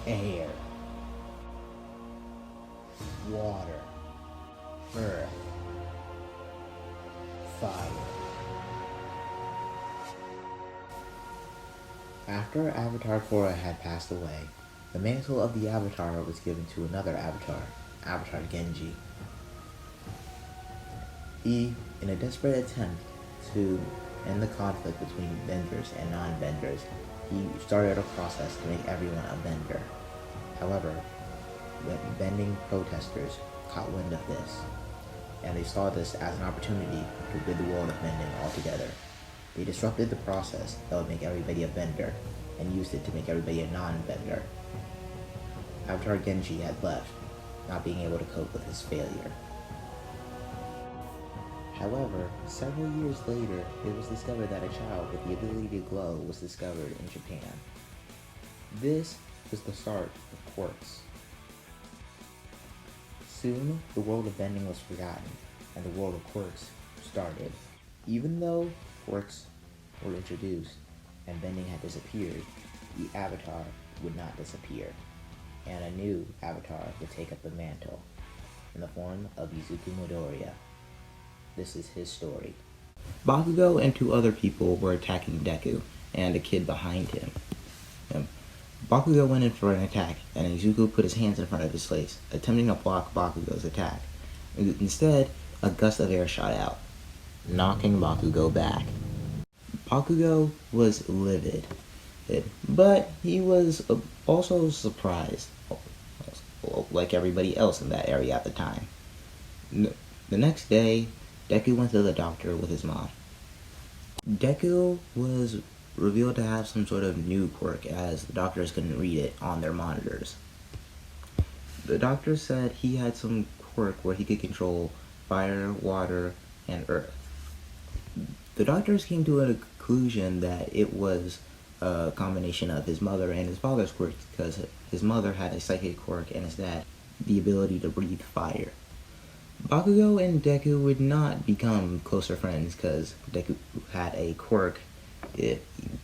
air, water, earth, fire. After Avatar Korra had passed away, the mantle of the Avatar was given to another Avatar, Avatar Genji. He, in a desperate attempt to end the conflict between benders and non-benders, he started a process to make everyone a bender. However, when bending protesters caught wind of this, and they saw this as an opportunity to rid the world of bending altogether. They disrupted the process that would make everybody a bender, and used it to make everybody a non-bender. Avatar Genji had left, not being able to cope with his failure. However, several years later, it was discovered that a child with the ability to glow was discovered in Japan. This was the start of quirks. Soon, the world of bending was forgotten, and the world of quirks started. Even though quirks were introduced and bending had disappeared, the Avatar would not disappear, and a new Avatar would take up the mantle in the form of Izuku Midoriya. This is his story. Bakugo and two other people were attacking Deku and a kid behind him. Bakugo went in for an attack, and Izuku put his hands in front of his face, attempting to block Bakugo's attack. Instead, a gust of air shot out, knocking Bakugo back. Bakugo was livid, but he was also surprised, like everybody else in that area at the time. The next day, Deku went to the doctor with his mom. Deku was revealed to have some sort of new quirk, as the doctors couldn't read it on their monitors. The doctor said he had some quirk where he could control fire, water, and earth. The doctors came to a conclusion that it was a combination of his mother and his father's quirk, because his mother had a psychic quirk and his dad the ability to breathe fire. Bakugo and Deku would not become closer friends because Deku had a quirk.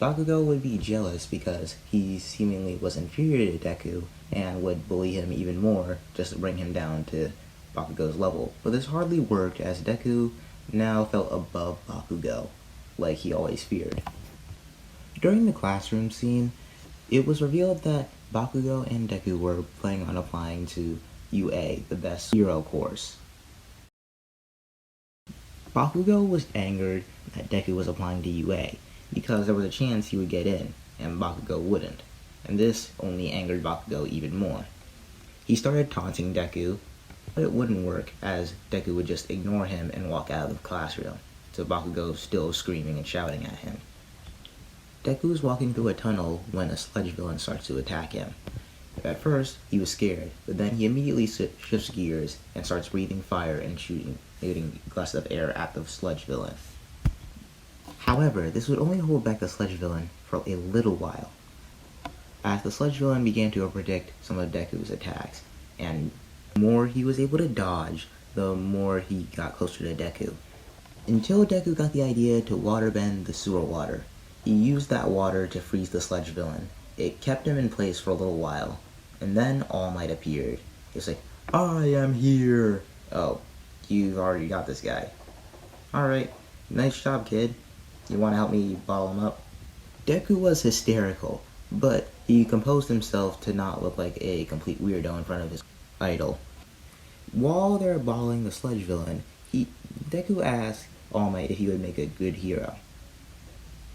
Bakugo would be jealous because he seemingly was inferior to Deku and would bully him even more just to bring him down to Bakugo's level. But this hardly worked, as Deku now felt above Bakugo, like he always feared. During the classroom scene, it was revealed that Bakugo and Deku were planning on applying to UA, the best hero course. Bakugo was angered that Deku was applying to UA, because there was a chance he would get in, and Bakugo wouldn't, and this only angered Bakugo even more. He started taunting Deku, but it wouldn't work, as Deku would just ignore him and walk out of the classroom, so Bakugo still screaming and shouting at him. Deku was walking through a tunnel when a sludge villain starts to attack him. At first, he was scared, but then he immediately shifts gears and starts breathing fire and shooting gusts of air at the sludge villain. However, this would only hold back the sludge villain for a little while, as the sludge villain began to predict some of Deku's attacks, and the more he was able to dodge, the more he got closer to Deku. Until Deku got the idea to waterbend the sewer water. He used that water to freeze the sludge villain. It kept him in place for a little while, and then All Might appeared. He was like, "I am here!" Oh, you've already got this guy. Alright, nice job, kid. You want to help me bottle him up? Deku was hysterical, but he composed himself to not look like a complete weirdo in front of his idol. While they're bottling the sludge villain, Deku asked All Might if he would make a good hero.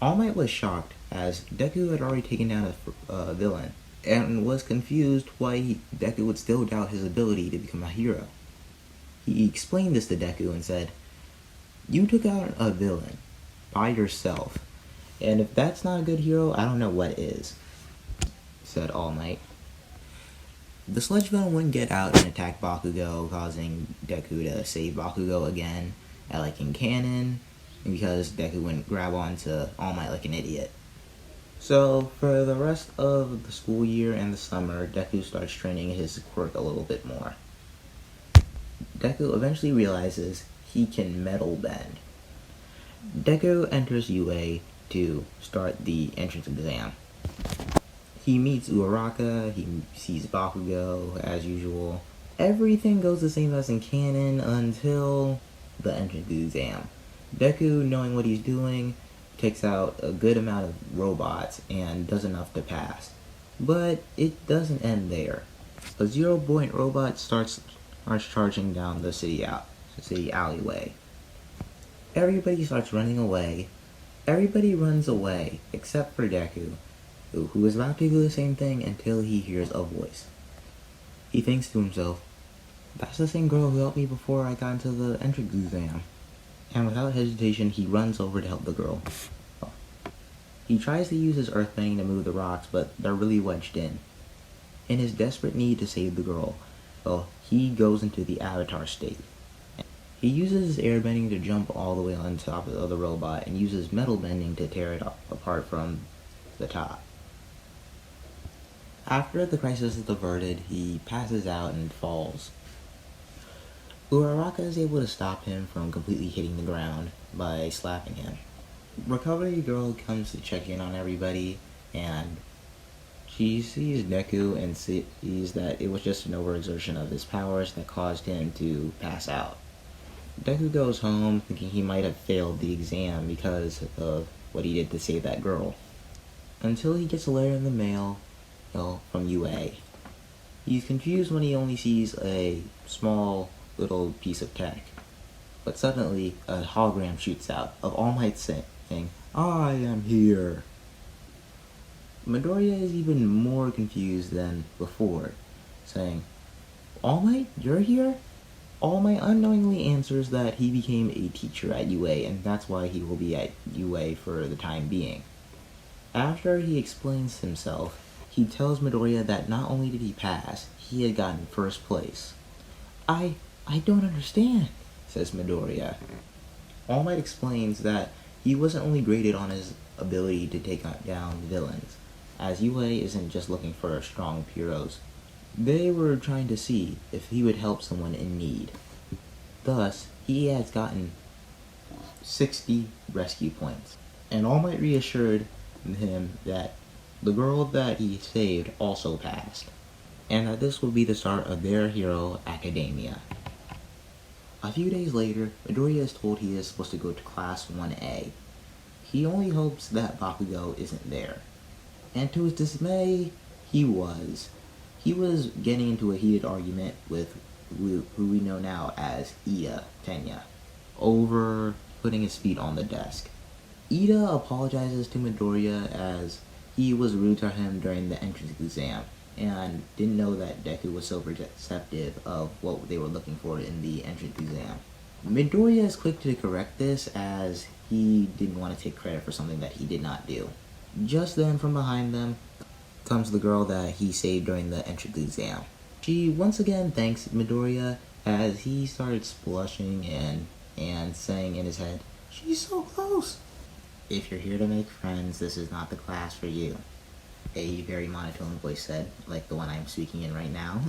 All Might was shocked, as Deku had already taken down a villain, and was confused why Deku would still doubt his ability to become a hero. He explained this to Deku and said, "You took out a villain by yourself, and if that's not a good hero, I don't know what is," said All Might. The sludge villain wouldn't get out and attack Bakugo, causing Deku to save Bakugo again, like in canon, because Deku wouldn't grab onto All Might like an idiot. So, for the rest of the school year and the summer, Deku starts training his quirk a little bit more. Deku eventually realizes he can metal bend. Deku enters UA to start the entrance exam. He meets Uraraka, he sees Bakugo, as usual. Everything goes the same as in canon until the entrance exam. Deku, knowing what he's doing, takes out a good amount of robots and does enough to pass. But it doesn't end there. A 0-point robot starts charging down the city alleyway. Everybody starts running away. Everybody runs away except for Deku, who is about to do the same thing until he hears a voice. He thinks to himself, "That's the same girl who helped me before I got into the entrance exam." And without hesitation, he runs over to help the girl. He tries to use his Earth Fang to move the rocks, but they're really wedged in. In his desperate need to save the girl, he goes into the Avatar state. He uses his airbending to jump all the way on top of the robot and uses metal bending to tear it apart from the top. After the crisis is averted, he passes out and falls. Uraraka is able to stop him from completely hitting the ground by slapping him. Recovery Girl comes to check in on everybody, and she sees Deku and sees that it was just an overexertion of his powers that caused him to pass out. Deku goes home thinking he might have failed the exam because of what he did to save that girl. Until he gets a letter in the mail from UA. He's confused when he only sees a small little piece of tech. But suddenly, a hologram shoots out of All Might saying, "I am here." Midoriya is even more confused than before, saying, "All Might, you're here?" All Might unknowingly answers that he became a teacher at UA, and that's why he will be at UA for the time being. After he explains himself, he tells Midoriya that not only did he pass, he had gotten first place. I don't understand," says Midoriya. All Might explains that he wasn't only graded on his ability to take down villains, as UA isn't just looking for strong heroes. They were trying to see if he would help someone in need. Thus, he has gotten 60 rescue points. And All Might reassured him that the girl that he saved also passed, and that this would be the start of their hero academia. A few days later, Midoriya is told he is supposed to go to Class 1A. He only hopes that Bakugo isn't there. And to his dismay, he was. He was getting into a heated argument with who we know now as Ida Tenya over putting his feet on the desk. Ida apologizes to Midoriya as he was rude to him during the entrance exam and didn't know that Deku was so receptive of what they were looking for in the entrance exam. Midoriya is quick to correct this as he didn't want to take credit for something that he did not do. Just then, from behind them comes the girl that he saved during the entrance exam. She once again thanks Midoriya as he starts blushing and saying in his head, "She's so close." "If you're here to make friends, this is not the class for you," a very monotone voice said, like the one I'm speaking in right now.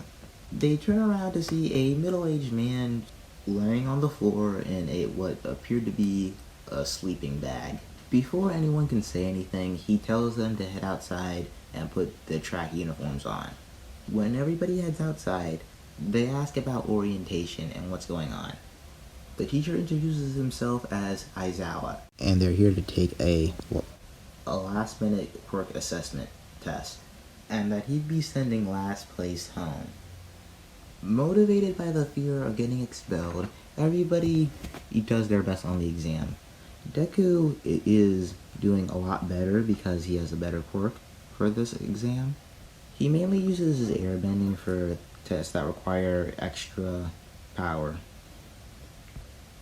They turn around to see a middle-aged man laying on the floor in what appeared to be a sleeping bag. Before anyone can say anything, he tells them to head outside and put the track uniforms on. When everybody heads outside, they ask about orientation and what's going on. The teacher introduces himself as Aizawa, and they're here to take a last-minute Quirk assessment test, and that he'd be sending last place home. Motivated by the fear of getting expelled, everybody does their best on the exam. Deku is doing a lot better because he has a better Quirk for this exam. He mainly uses his airbending for tests that require extra power.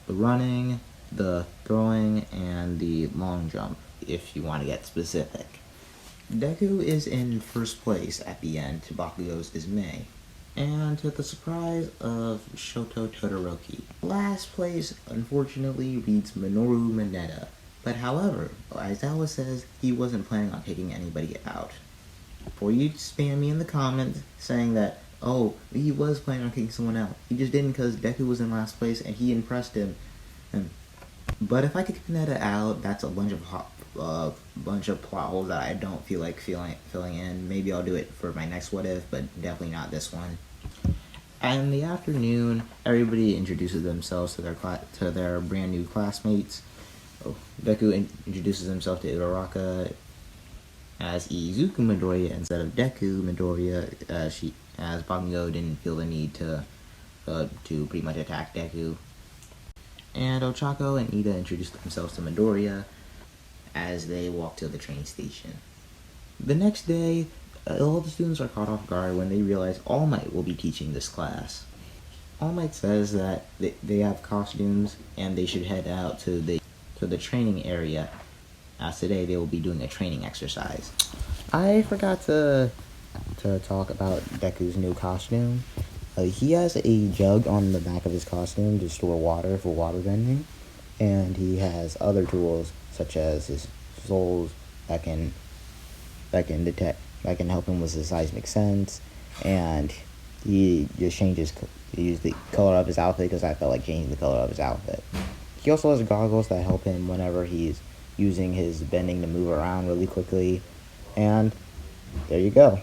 The running, the throwing, and the long jump, if you want to get specific. Deku is in first place at the end, to Bakugo's dismay, and to the surprise of Shoto Todoroki. Last place, unfortunately, reads Minoru Mineta, but however, Aizawa says he wasn't planning on taking anybody out. For you to spam me in the comments saying that, oh, he was planning on kicking someone out, he just didn't because Deku was in last place and he impressed him. And But if I could connect it out, that's a bunch of plot holes that I don't feel like filling in. Maybe I'll do it for my next what if, but definitely not this one. And in the afternoon, everybody introduces themselves to their brand new classmates. Deku introduces himself to Uraraka as Izuku Midoriya instead of Deku Midoriya, as Bakugo didn't feel the need to pretty much attack Deku. And Ochako and Ida introduced themselves to Midoriya as they walk to the train station. The next day, all the students are caught off guard when they realize All Might will be teaching this class. All Might says that they have costumes and they should head out to the training area, as today they will be doing a training exercise. I forgot to talk about Deku's new costume. He has a jug on the back of his costume to store water for water bending, and he has other tools such as his souls that can help him with his seismic sense, and he just used the color of his outfit because I felt like changing the color of his outfit. He also has goggles that help him whenever he's using his bending to move around really quickly, and there you go.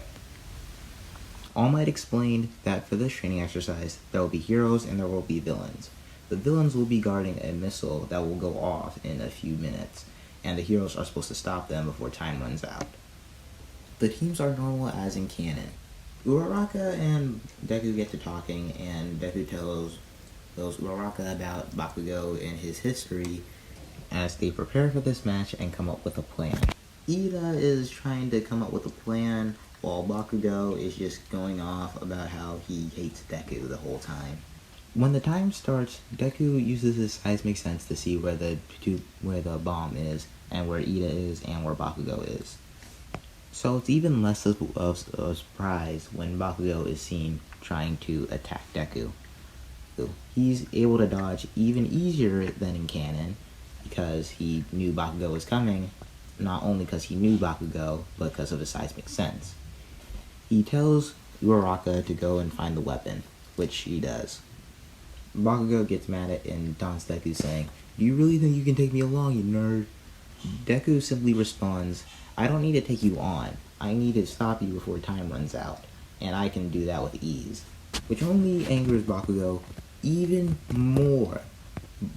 All Might explained that for this training exercise, there will be heroes and there will be villains. The villains will be guarding a missile that will go off in a few minutes, and the heroes are supposed to stop them before time runs out. The teams are normal as in canon. Uraraka and Deku get to talking, and Deku tells Uraraka about Bakugo and his history as they prepare for this match and come up with a plan. Ida is trying to come up with a plan, while Bakugo is just going off about how he hates Deku the whole time. When the time starts, Deku uses his seismic sense to see where the bomb is, and where Ida is, and where Bakugo is. So it's even less of a surprise when Bakugo is seen trying to attack Deku. He's able to dodge even easier than in canon, because he knew Bakugo was coming, not only because he knew Bakugo, but because of his seismic sense. He tells Uraraka to go and find the weapon, which he does. Bakugo gets mad at and taunts Deku, saying, "Do you really think you can take me along, you nerd?" Deku simply responds, "I don't need to take you on. I need to stop you before time runs out, and I can do that with ease." Which only angers Bakugo even more.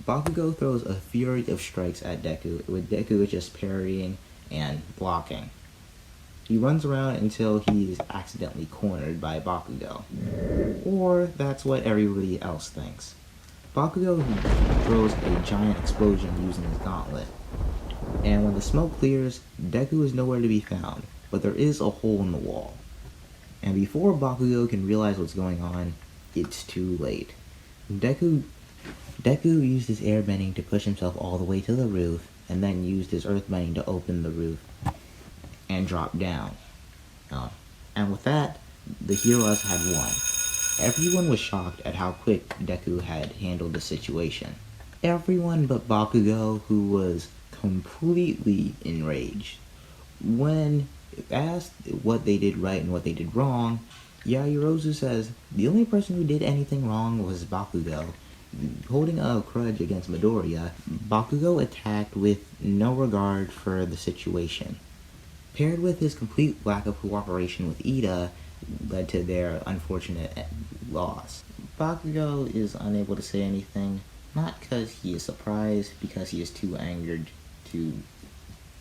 Bakugo throws a fury of strikes at Deku, with Deku just parrying and blocking. He runs around until he's accidentally cornered by Bakugo. Or that's what everybody else thinks. Bakugo throws a giant explosion using his gauntlet. And when the smoke clears, Deku is nowhere to be found, but there is a hole in the wall. And before Bakugo can realize what's going on, it's too late. Deku used his airbending to push himself all the way to the roof, and then used his earthbending to open the roof and drop down. And with that, the heroes had won. Everyone was shocked at how quick Deku had handled the situation. Everyone but Bakugo, who was completely enraged. When asked what they did right and what they did wrong, Yaoyorozu says the only person who did anything wrong was Bakugo. Holding a grudge against Midoriya, Bakugo attacked with no regard for the situation. Paired with his complete lack of cooperation with Ida, led to their unfortunate loss. Bakugo is unable to say anything, not because he is surprised, because he is too angered to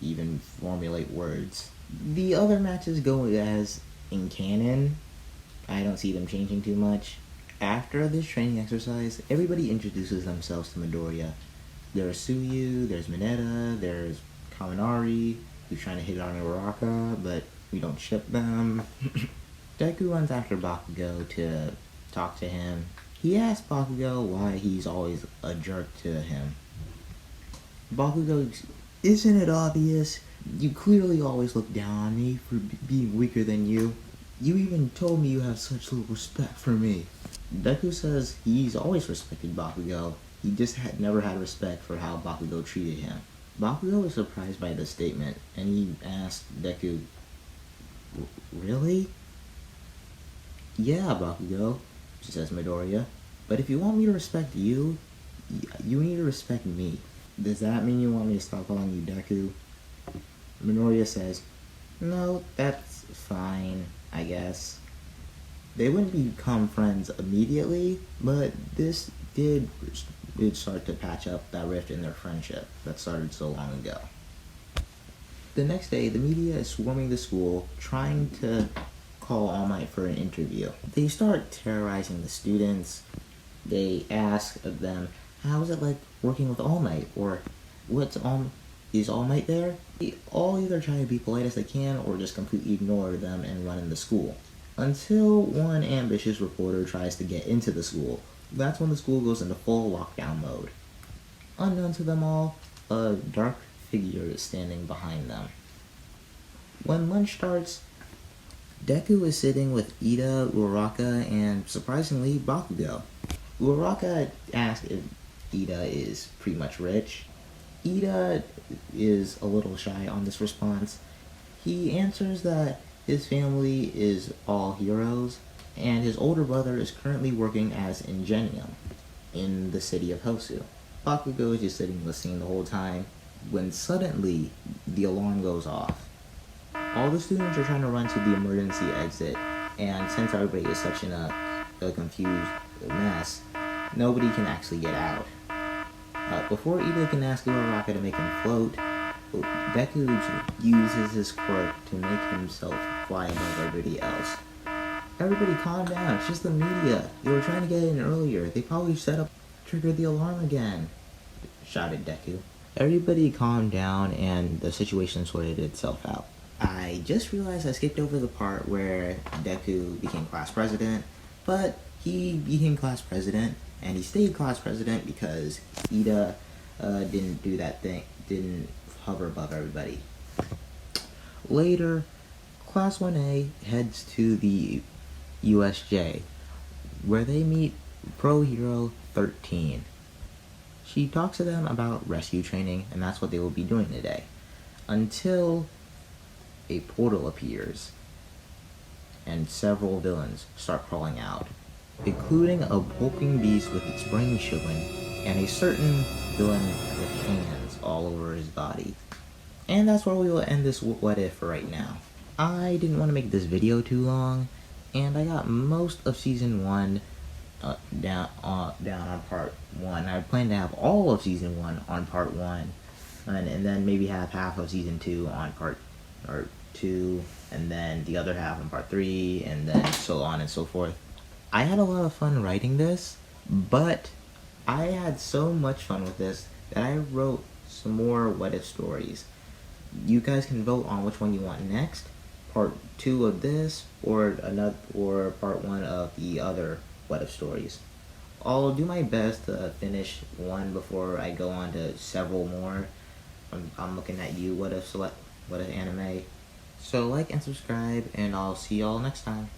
even formulate words. The other matches go as in canon. I don't see them changing too much. After this training exercise, everybody introduces themselves to Midoriya. There's Suyu, there's Mineta, there's Kaminari, who's trying to hit on Uraraka, but we don't ship them. Deku runs after Bakugo to talk to him. He asks Bakugo why he's always a jerk to him. Bakugo, "Isn't it obvious? You clearly always look down on me for being weaker than you. You even told me you have such little respect for me." Deku says he's always respected Bakugo. He just never had respect for how Bakugo treated him. Bakugo was surprised by this statement, and he asked Deku, "Really?" "Yeah, Bakugo," says Midoriya. "But if you want me to respect you, you need to respect me." Does that mean you want me to stop calling you Deku? Midoriya says, no, that's fine, I guess. They wouldn't become friends immediately, but this did start to patch up that rift in their friendship that started so long ago. The next day, the media is swarming the school, trying to call All Might for an interview. They start terrorizing the students. They ask them, how is it like working with All Might? Or, is All Might there? They all either try to be polite as they can, or just completely ignore them and run in the school. Until one ambitious reporter tries to get into the school. That's when the school goes into full lockdown mode. Unknown to them all, a dark figure is standing behind them. When lunch starts, Deku is sitting with Ida, Uraraka, and surprisingly, Bakugo. Uraraka asks if Ida is pretty much rich. Ida is a little shy on this response. He answers that his family is all heroes, and his older brother is currently working as Ingenium in the city of Hosu. Bakugo is just sitting listening the whole time, when suddenly the alarm goes off. All the students are trying to run to the emergency exit, and since everybody is such in a confused mess, nobody can actually get out. Before Ida can ask Uraraka to make him float, Deku uses his quirk to make himself fly above everybody else. Everybody calm down, it's just the media. They were trying to get in earlier. They probably triggered the alarm again, shouted Deku. Everybody calmed down and the situation sorted itself out. I just realized I skipped over the part where Deku became class president, but he became class president, and he stayed class president because Ida didn't do that thing, didn't hover above everybody. Later, Class 1A heads to the USJ, where they meet Pro Hero 13. She talks to them about rescue training, and that's what they will be doing today. Until a portal appears, and several villains start crawling out, including a hulking beast with its brain showing, and a certain villain with hands all over his body. And that's where we will end this what if for right now. I didn't want to make this video too long, and I got most of season 1 down on part 1. I plan to have all of season 1 on part 1, and then maybe have half of season 2 on part 2, and then the other half on part 3, and then so on and so forth. I had a lot of fun writing this, but I had so much fun with this that I wrote some more what if stories. You guys can vote on which one you want next, part 2 of this, or part 1 of the other what if stories. I'll do my best to finish one before I go on to several more. I'm looking at you, what if anime. So like and subscribe, and I'll see y'all next time.